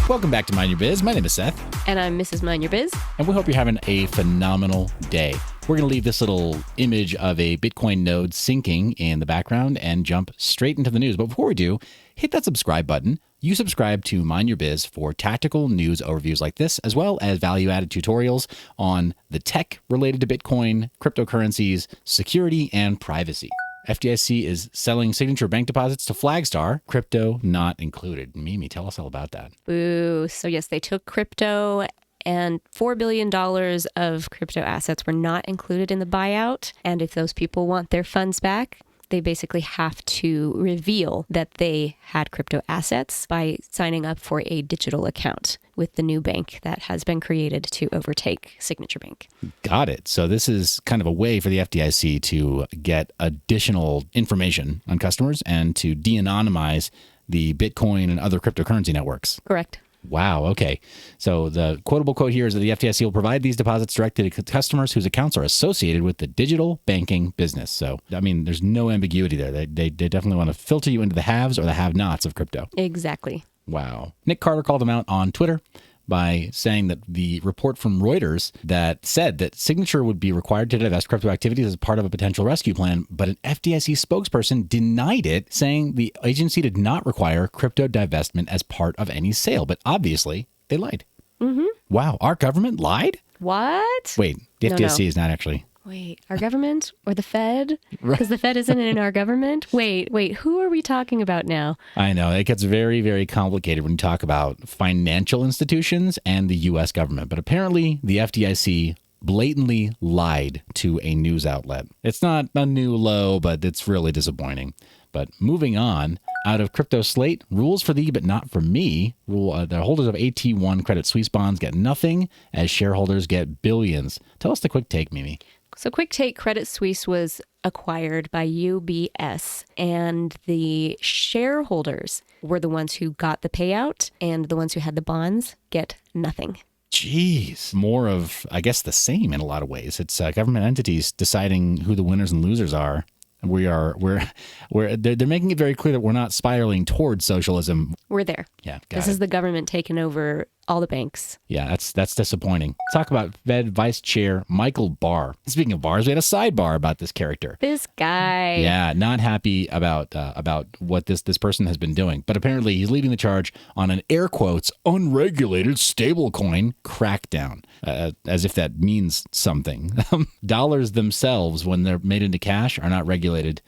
Welcome back to Mind Your Biz. My name is Seth. And I'm Mrs. Mind Your Biz. And we hope you're having a phenomenal day. We're going to leave this little image of a Bitcoin node syncing in the background and jump straight into the news. But before we do, hit that subscribe button. You subscribe to Mind Your Biz for tactical news overviews like this, as well as value-added tutorials on the tech related to Bitcoin, cryptocurrencies, security, and privacy. FDIC is selling signature bank deposits to Flagstar, crypto not included. Mimi, tell us all about that. Boo. So yes, they took crypto and $4 billion of crypto assets were not included in the buyout. And if those people want their funds back, they basically have to reveal that they had crypto assets by signing up for a digital account with the new bank that has been created to overtake Signature Bank. Got it. So this is kind of a way for the FDIC to get additional information on customers and to de-anonymize the Bitcoin and other cryptocurrency networks. Correct. Wow. Okay. So the quotable quote here is that the FDIC will provide these deposits directly to customers whose accounts are associated with the digital banking business. So, I mean, there's no ambiguity there. They definitely want to filter you into the haves or the have-nots of crypto. Exactly. Wow. Nick Carter called them out on Twitter by saying that the report from Reuters that said that Signature would be required to divest crypto activities as part of a potential rescue plan, but an FDIC spokesperson denied it, saying the agency did not require crypto divestment as part of any sale. But obviously, they lied. Mm-hmm. Wow, our government lied? What? Wait, the FDIC No. is not actually. Wait, our government or the Fed? Because the Fed isn't in our government? Wait, who are we talking about now? I know. It gets very, very complicated when you talk about financial institutions and the U.S. government. But apparently, the FDIC blatantly lied to a news outlet. It's not a new low, but it's really disappointing. But moving on, out of crypto slate, rules for thee but not for me. The holders of AT1 Credit Suisse bonds get nothing as shareholders get billions. Tell us the quick take, Mimi. So quick take, Credit Suisse was acquired by UBS, and the shareholders were the ones who got the payout, and the ones who had the bonds get nothing. Jeez. More of, I guess, the same in a lot of ways. It's government entities deciding who the winners and losers are. They're making it very clear that we're not spiraling towards socialism. We're there. Yeah, This is the government taking over all the banks. Yeah, that's disappointing. Let's talk about Fed Vice Chair Michael Barr. Speaking of bars, we had a sidebar about this character. This guy. Yeah, not happy about what this person has been doing. But apparently he's leading the charge on an air quotes unregulated stablecoin crackdown, as if that means something. Dollars themselves, when they're made into cash, are not regulated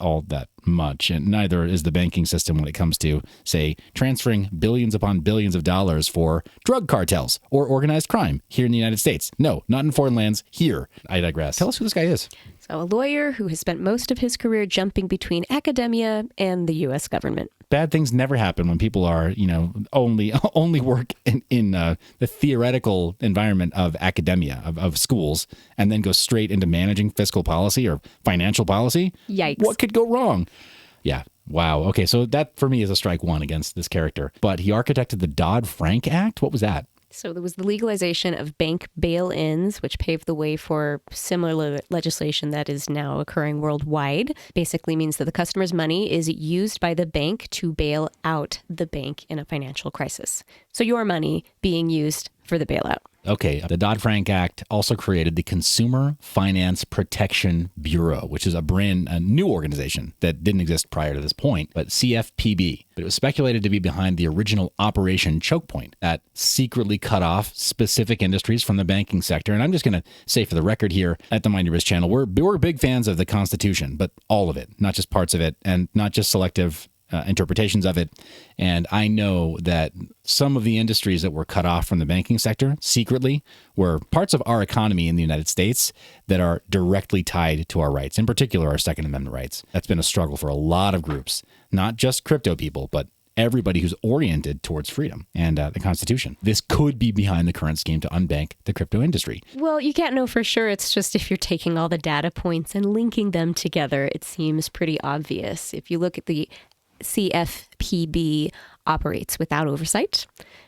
all that much, and neither is the banking system when it comes to, say, transferring billions upon billions of dollars for drug cartels or organized crime here in the United States. No, not in foreign lands, here. I digress. Tell us who this guy is. So a lawyer who has spent most of his career jumping between academia and the U.S. government. Bad things never happen when people are, only work in the theoretical environment of academia, of schools, and then go straight into managing fiscal policy or financial policy. Yikes. What could go wrong? Yeah. Wow. Okay. So that for me is a strike one against this character. But he architected the Dodd-Frank Act. What was that? So there was the legalization of bank bail-ins, which paved the way for similar legislation that is now occurring worldwide. Basically means that the customer's money is used by the bank to bail out the bank in a financial crisis. So your money being used for the bailout. Okay, the Dodd-Frank Act also created the Consumer Finance Protection Bureau, which is a new organization that didn't exist prior to this point, but CFPB. But it was speculated to be behind the original Operation Choke Point that secretly cut off specific industries from the banking sector. And I'm just going to say for the record here at the Mind Your Biz channel, we're big fans of the Constitution, but all of it, not just parts of it, and not just selective interpretations of it. And I know that some of the industries that were cut off from the banking sector secretly were parts of our economy in the United States that are directly tied to our rights, in particular our Second Amendment rights. That's been a struggle for a lot of groups, not just crypto people, but everybody who's oriented towards freedom and the Constitution. This could be behind the current scheme to unbank the crypto industry. Well, you can't know for sure. It's just if you're taking all the data points and linking them together, it seems pretty obvious. If you look at the CFPB operates without oversight,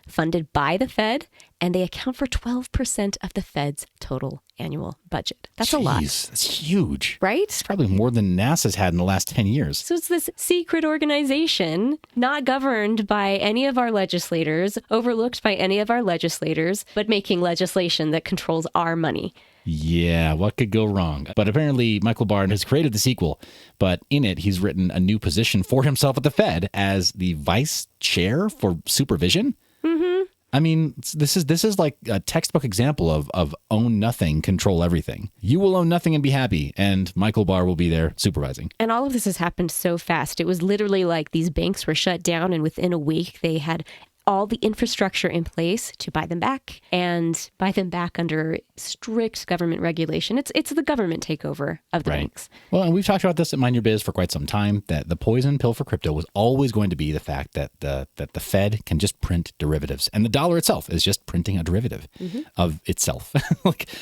funded by the Fed, and they account for 12% of the Fed's total annual budget. That's a lot. That's huge. Right? It's probably more than NASA's had in the last 10 years. So it's this secret organization, not governed by any of our legislators, overlooked by any of our legislators, but making legislation that controls our money. Yeah, what could go wrong? But apparently Michael Barr has created the sequel, but in it he's written a new position for himself at the Fed as the vice chair for supervision. Mm-hmm. I mean, this is like a textbook example of own nothing, control everything. You will own nothing and be happy, and Michael Barr will be there supervising. And all of this has happened so fast. It was literally like these banks were shut down, and within a week they had all the infrastructure in place to buy them back, and buy them back under strict government regulation. It's the government takeover of the banks. Well, and we've talked about this at Mind Your Biz for quite some time, that the poison pill for crypto was always going to be the fact that the Fed can just print derivatives, and the dollar itself is just printing a derivative of itself.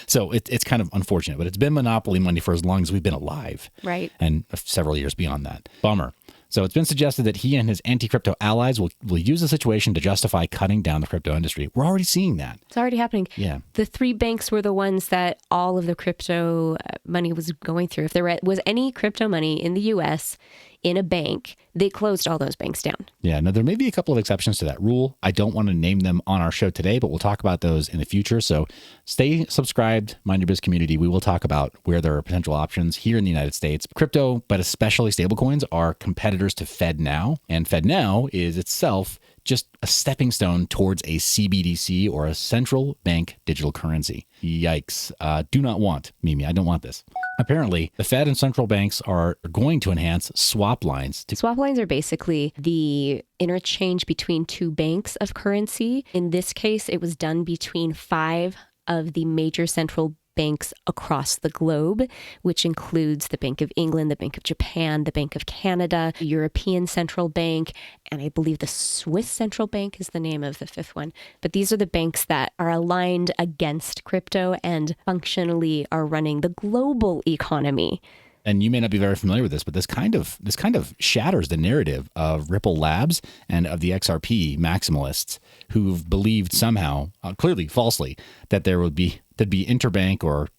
So it's kind of unfortunate, but it's been monopoly money for as long as we've been alive, right? And several years beyond that. Bummer. So it's been suggested that he and his anti-crypto allies will use the situation to justify cutting down the crypto industry. We're already seeing that. It's already happening. Yeah. The three banks were the ones that all of the crypto money was going through. If there was any crypto money in the U.S. in a bank, they closed all those banks down. Yeah. Now, there may be a couple of exceptions to that rule. I don't want to name them on our show today, but we'll talk about those in the future. So stay subscribed, Mind Your Biz community. We will talk about where there are potential options here in the United States. Crypto, but especially stablecoins, are competitors to FedNow. And FedNow is itself just a stepping stone towards a CBDC, or a central bank digital currency. Yikes. Do not want, Mimi. I don't want this. Apparently, the Fed and central banks are going to enhance swap lines. Swap lines are basically the interchange between two banks of currency. In this case, it was done between 5 of the major central banks across the globe, which includes the Bank of England, the Bank of Japan, the Bank of Canada, the European Central Bank, and I believe the Swiss Central Bank is the name of the 5th one. But these are the banks that are aligned against crypto and functionally are running the global economy. And you may not be very familiar with this, but this kind of shatters the narrative of Ripple Labs and of the XRP maximalists, who've believed somehow, clearly falsely, that there'd be interbank or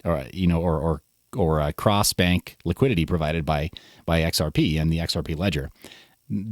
cross bank liquidity provided by XRP and the XRP ledger.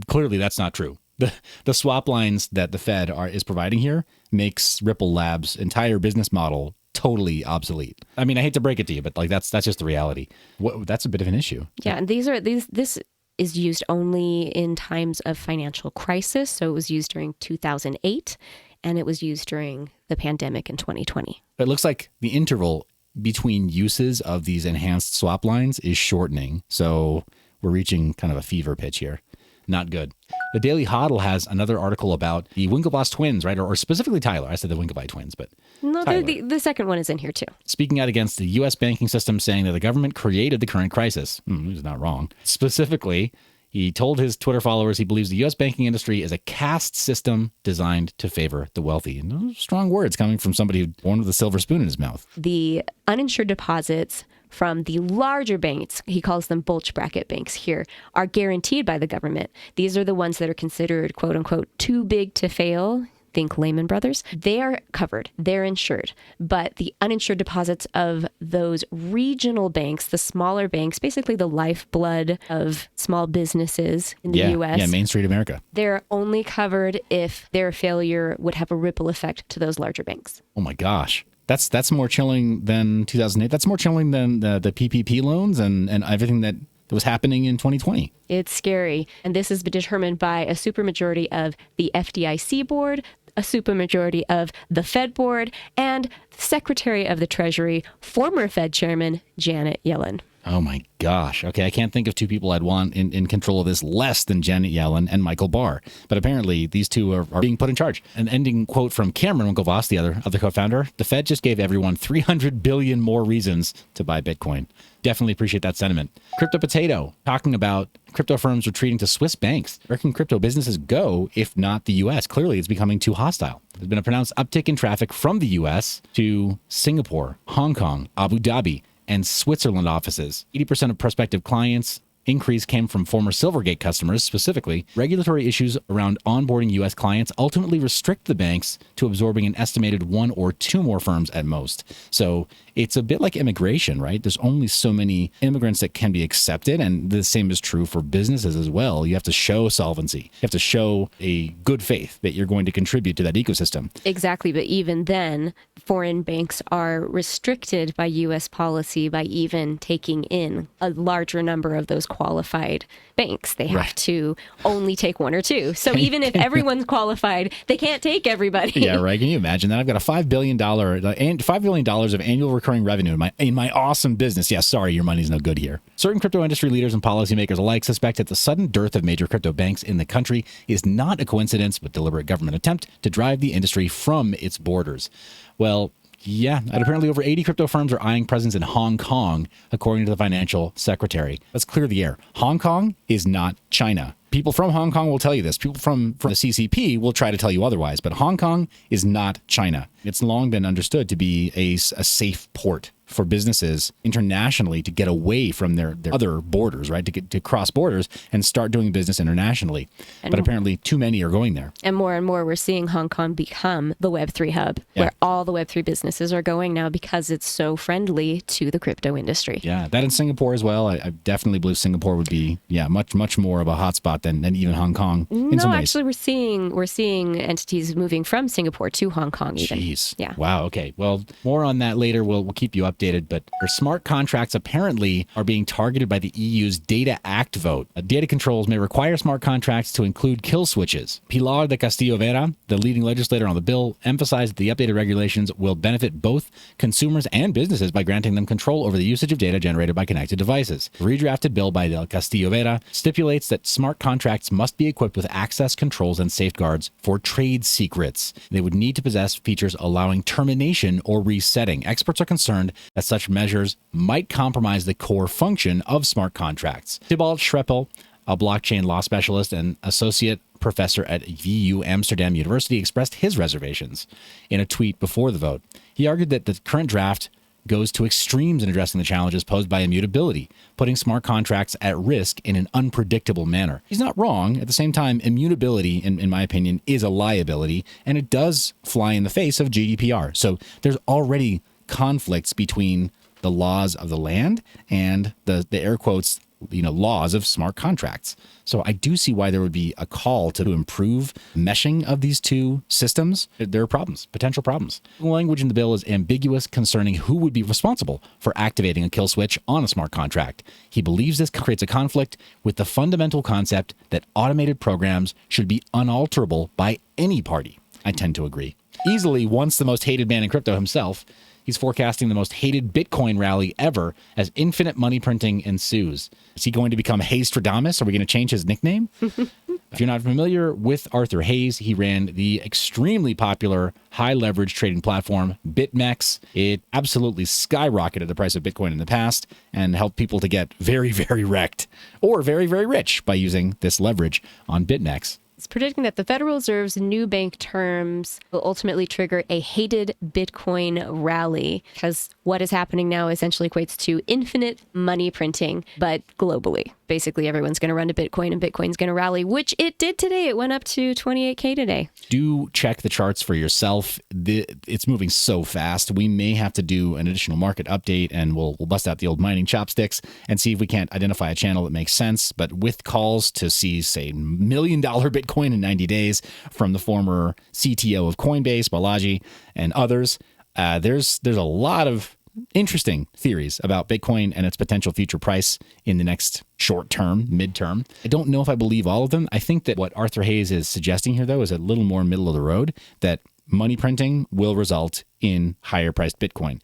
Clearly, that's not true. The swap lines that the Fed is providing here makes Ripple Labs' entire business model totally obsolete. I mean, I hate to break it to you, but that's just the reality. That's a bit of an issue. Yeah, and this is used only in times of financial crisis. So it was used during 2008, and it was used during the pandemic in 2020. It looks like the interval between uses of these enhanced swap lines is shortening. So we're reaching kind of a fever pitch here. Not good. The Daily Hodl has another article about the Winklevoss Twins, right? Or specifically Tyler. I said the Winklevoss Twins, but no, the second one is in here too. Speaking out against the U.S. banking system, saying that the government created the current crisis. He's not wrong. Specifically, he told his Twitter followers he believes the U.S. banking industry is a caste system designed to favor the wealthy. And those are strong words coming from somebody born with a silver spoon in his mouth. The uninsured deposits from the larger banks, he calls them bulge bracket banks here, are guaranteed by the government. These are the ones that are considered, quote unquote, too big to fail. Think Lehman Brothers. They are covered. They're insured. But the uninsured deposits of those regional banks, the smaller banks, basically the lifeblood of small businesses in the U.S. Yeah, Main Street America. They're only covered if their failure would have a ripple effect to those larger banks. Oh my gosh. That's more chilling than 2008. That's more chilling than the PPP loans and everything that was happening in 2020. It's scary. And this has been determined by a supermajority of the FDIC board, a supermajority of the Fed board, and Secretary of the Treasury, former Fed Chairman Janet Yellen. Oh my gosh. Okay, I can't think of two people I'd want in control of this less than Janet Yellen and Michael Barr. But apparently these two are being put in charge. An ending quote from Cameron Winklevoss, the other co-founder: the Fed just gave everyone 300 billion more reasons to buy Bitcoin. Definitely appreciate that sentiment. Crypto Potato, talking about crypto firms retreating to Swiss banks. Where can crypto businesses go if not the U.S.? Clearly, it's becoming too hostile. There's been a pronounced uptick in traffic from the U.S. to Singapore, Hong Kong, Abu Dhabi, and Switzerland offices. 80% of prospective clients increase came from former Silvergate customers. Specifically, regulatory issues around onboarding U.S. clients ultimately restrict the banks to absorbing an estimated one or two more firms at most. So it's a bit like immigration, right? There's only so many immigrants that can be accepted, and the same is true for businesses as well. You have to show solvency. You have to show a good faith that you're going to contribute to that ecosystem. Exactly, but even then, foreign banks are restricted by U.S. policy by even taking in a larger number of those qualified banks. They have to only take one or two. So even if everyone's qualified, they can't take everybody. Yeah, right. Can you imagine that? I've got a $5 billion of annual recurring revenue in my awesome business. Yeah, sorry, your money's no good here. Certain crypto industry leaders and policymakers alike suspect that the sudden dearth of major crypto banks in the country is not a coincidence, but deliberate government attempt to drive the industry from its borders. Well, yeah, and apparently over 80 crypto firms are eyeing presence in Hong Kong, according to the financial secretary. Let's clear the air. Hong Kong is not China. People from Hong Kong will tell you this. People from the CCP will try to tell you otherwise. But Hong Kong is not China. It's long been understood to be a safe port for businesses internationally to get away from their other borders, right? To cross borders and start doing business internationally. But apparently too many are going there. And more we're seeing Hong Kong become the Web3 hub, where all the Web3 businesses are going now because it's so friendly to the crypto industry. Yeah, that in Singapore as well. I definitely believe Singapore would be, much more of a hotspot than even Hong Kong. No, actually, we're seeing entities moving from Singapore to Hong Kong even. Jeez. Yeah. Wow. Okay. Well, more on that later. We'll keep you updated. But our smart contracts apparently are being targeted by the EU's Data Act vote. Data controls may require smart contracts to include kill switches. Pilar de Castillo Vera, the leading legislator on the bill, emphasized that the updated regulations will benefit both consumers and businesses by granting them control over the usage of data generated by connected devices. The redrafted bill by Del Castillo Vera stipulates that smart contracts must be equipped with access controls and safeguards for trade secrets. They would need to possess features allowing termination or resetting. Experts are concerned that such measures might compromise the core function of smart contracts. Tibalt Schreppel, a blockchain law specialist and associate professor at VU Amsterdam University, expressed his reservations in a tweet before the vote. He argued that the current draft goes to extremes in addressing the challenges posed by immutability, putting smart contracts at risk in an unpredictable manner. He's not wrong. At the same time, immutability, in my opinion, is a liability, and it does fly in the face of GDPR. So there's already conflicts between the laws of the land and the air quotes, laws of smart contracts. So I do see why there would be a call to improve meshing of these two systems. There are problems, potential problems. The language in the bill is ambiguous concerning who would be responsible for activating a kill switch on a smart contract. He believes this creates a conflict with the fundamental concept that automated programs should be unalterable by any party. I tend to agree. Easily once the most hated man in crypto himself, he's forecasting the most hated Bitcoin rally ever as infinite money printing ensues. Is he going to become Haystradamus? Are we going to change his nickname? If you're not familiar with Arthur Hayes, he ran the extremely popular high leverage trading platform BitMEX. It absolutely skyrocketed the price of Bitcoin in the past and helped people to get very, very wrecked or very, very rich by using this leverage on BitMEX. It's predicting that the Federal Reserve's new bank terms will ultimately trigger a hated Bitcoin rally, because what is happening now essentially equates to infinite money printing, but globally. Basically, everyone's going to run to Bitcoin and Bitcoin's going to rally, which it did today. It went up to 28K today. Do check the charts for yourself. It's moving so fast. We may have to do an additional market update, and we'll bust out the old mining chopsticks and see if we can't identify a channel that makes sense. But with calls to see, say, $1 million Bitcoin in 90 days from the former CTO of Coinbase, Balaji, and others, there's a lot of interesting theories about Bitcoin and its potential future price in the next short term, midterm. I don't know if I believe all of them. I think that what Arthur Hayes is suggesting here, though, is a little more middle of the road, that money printing will result in higher priced Bitcoin. $1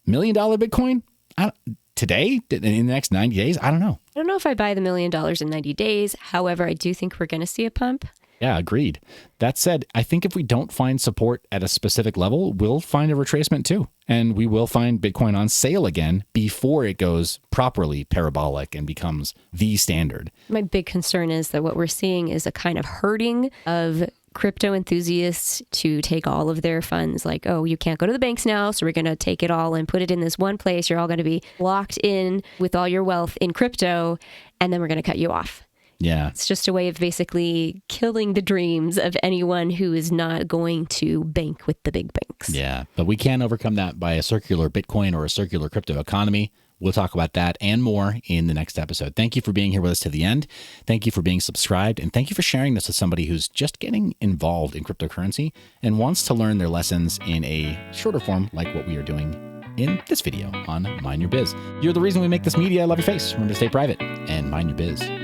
million Bitcoin? Today? In the next 90 days? I don't know. I don't know if I buy the $1 million in 90 days. However, I do think we're going to see a pump. Yeah, agreed. That said, I think if we don't find support at a specific level, we'll find a retracement too. And we will find Bitcoin on sale again before it goes properly parabolic and becomes the standard. My big concern is that what we're seeing is a kind of herding of crypto enthusiasts to take all of their funds, like, oh, you can't go to the banks now, so we're going to take it all and put it in this one place. You're all going to be locked in with all your wealth in crypto, and then we're going to cut you off. Yeah. It's just a way of basically killing the dreams of anyone who is not going to bank with the big banks. Yeah. But we can overcome that by a circular Bitcoin or a circular crypto economy. We'll talk about that and more in the next episode. Thank you for being here with us to the end. Thank you for being subscribed. And thank you for sharing this with somebody who's just getting involved in cryptocurrency and wants to learn their lessons in a shorter form like what we are doing in this video on Mind Your Biz. You're the reason we make this media. I love your face. Remember to stay private and mind your biz.